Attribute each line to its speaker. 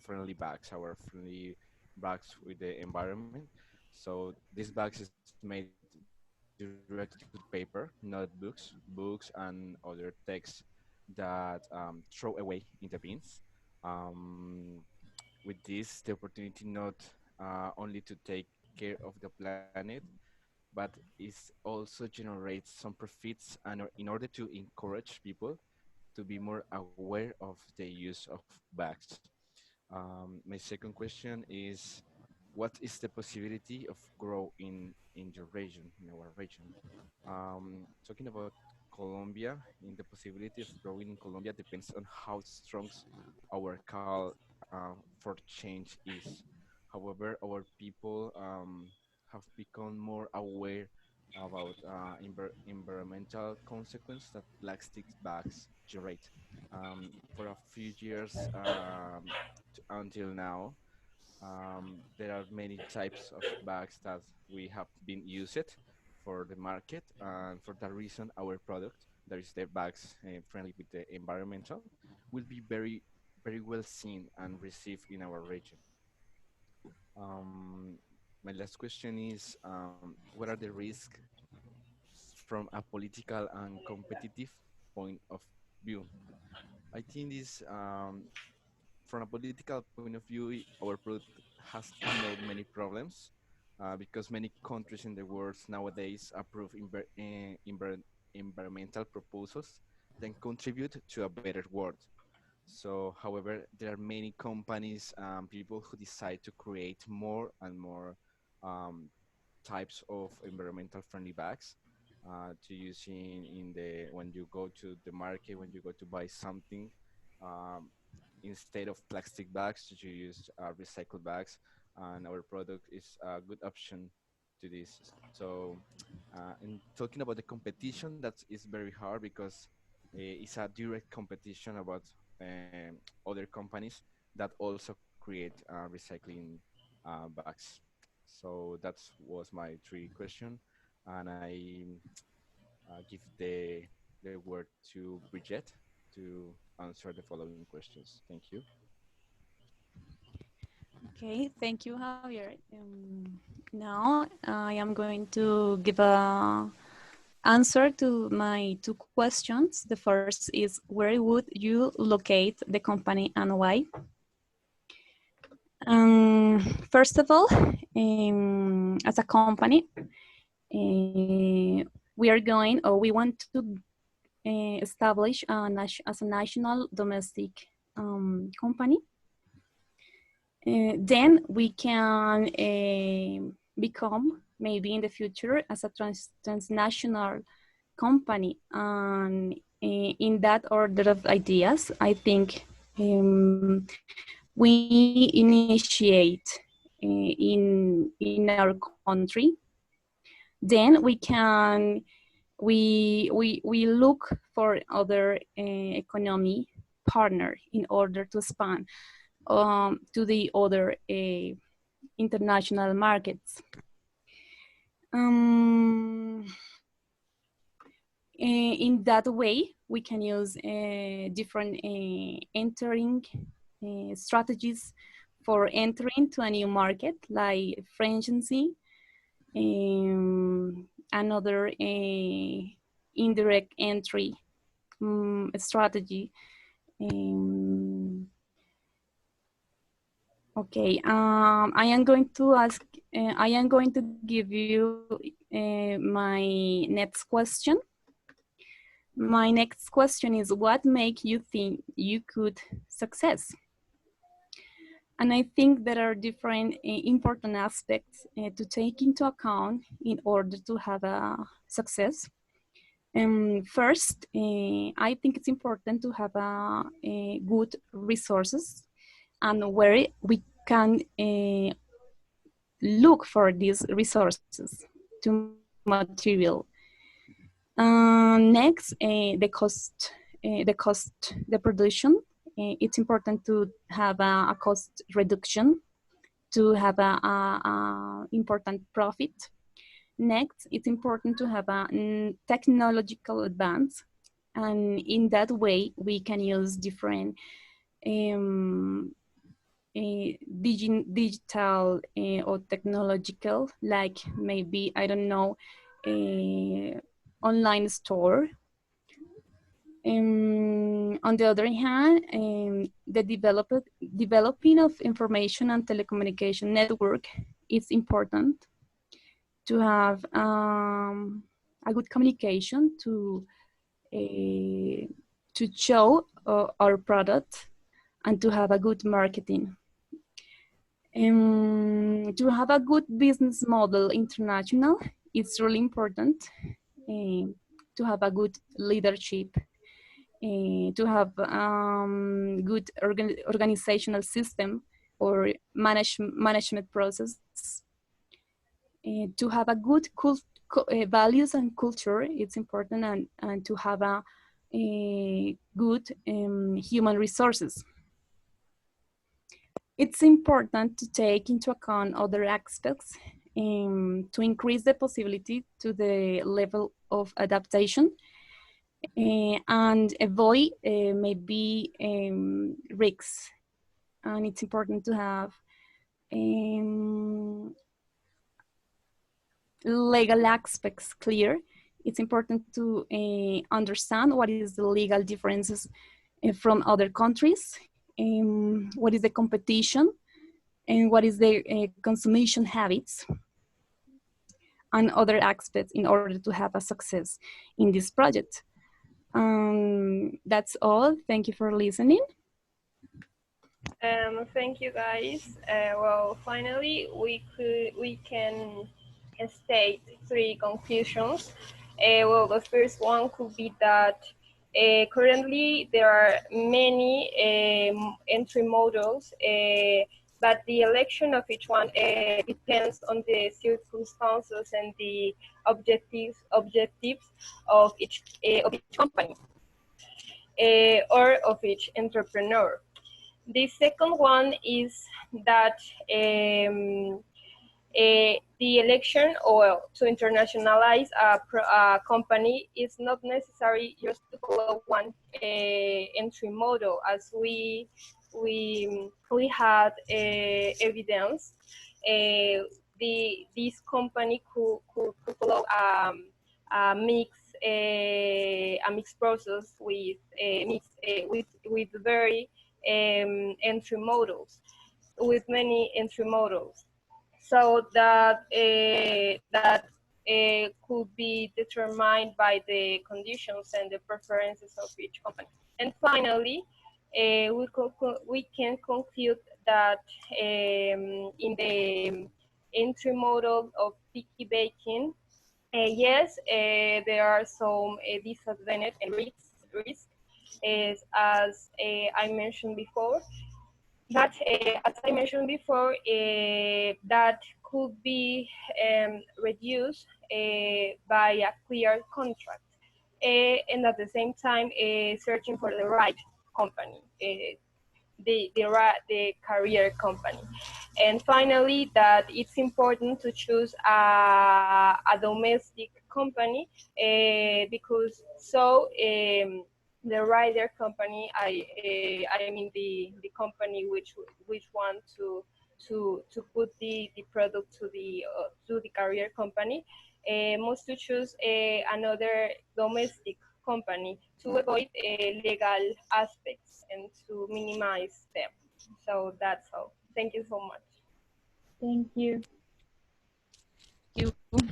Speaker 1: friendly bags, our friendly bags with the environment. So these bags is made directly to paper, notebooks, books, and other texts that throw away in the bins. Um, with this, the opportunity not only to take care of the planet, but is also generates some profits and in order to encourage people to be more aware of the use of bags. My second question is, what is the possibility of grow in your region, in our region? Talking about Colombia, in the possibility of growing in Colombia depends on how strong our call for change is. However, our people have become more aware about environmental consequences that plastic bags generate. For a few years until now, there are many types of bags that we have been used for the market, and for that reason, our product, that is the bags friendly with the environmental, will be very well seen and received in our region. Um, my last question is, what are the risks from a political and competitive point of view? I think this, from a political point of view, our product has no many problems because many countries in the world nowadays approve environmental proposals that contribute to a better world. So, however, there are many companies, people who decide to create more and more um, types of environmental friendly bags to use in the when you go to the market, when you go to buy something. Um, Instead of plastic bags, you use recycled bags, and our product is a good option to this. So, in talking about the competition, that is very hard because it's a direct competition about other companies that also create recycling bags. So that was my three question, and I give the word to Bridget to answer the following questions. Thank you.
Speaker 2: Okay, thank you, Javier. Now I am going to give a answer to my two questions. The first is, where would you locate the company and why? First of all, as a company, we are going, or we want to establish as a national domestic company. Then we can become, maybe in the future, as a transnational company. And in that order of ideas, I think we initiate in our country. Then we look for other economy partner in order to expand to the other international markets. In that way, we can use different entering strategies for entering to a new market, like franchising, another indirect entry strategy. Okay, I am going to ask, I am going to give you my next question. My next question is, what make you think you could success? And I think there are different important aspects to take into account in order to have a success. First, I think it's important to have a good resources and where we can look for these resources to material. Next, the production. It's important to have a cost reduction to have a important profit. Next, it's important to have a technological advance, and in that way, we can use different digital or technological, like maybe, I don't know, online store. On the other hand, the developing of information and telecommunication network is important to have a good communication to show our product and to have a good marketing. To have a good business model international, it's really important to have a good leadership, to have good organizational system or management process, to have a good values and culture. It's important, and to have a good human resources. It's important to take into account other aspects to increase the possibility to the level of adaptation and avoid maybe risks. And it's important to have legal aspects clear. It's important to understand what is the legal differences from other countries, what is the competition, and what is the consumption habits and other aspects in order to have a success in this project. That's all. Thank you for listening.
Speaker 3: Thank you, guys. Well, finally, we can state three conclusions. Well, the first one could be that currently there are many entry models, but the election of each one depends on the circumstances and the objectives of each company or of each entrepreneur. The second one is that the election or to internationalize a company is not necessary just to follow one entry model, as we had evidence. This company could follow a mixed process with with very entry models, with many entry models, so that could be determined by the conditions and the preferences of each company. And finally, we can conclude that in the entry model of picky baking, yes, there are some disadvantages and risks, as I mentioned before. But as I mentioned before, that could be reduced by a clear contract, and at the same time searching for the right company, the career company. And finally, that it's important to choose a domestic company, because so the rider company, I mean the company which want to put the product to the career company, must to choose another domestic company to avoid legal aspects and to minimize them. So that's all. Thank you so much.
Speaker 4: Thank you.
Speaker 2: Thank you.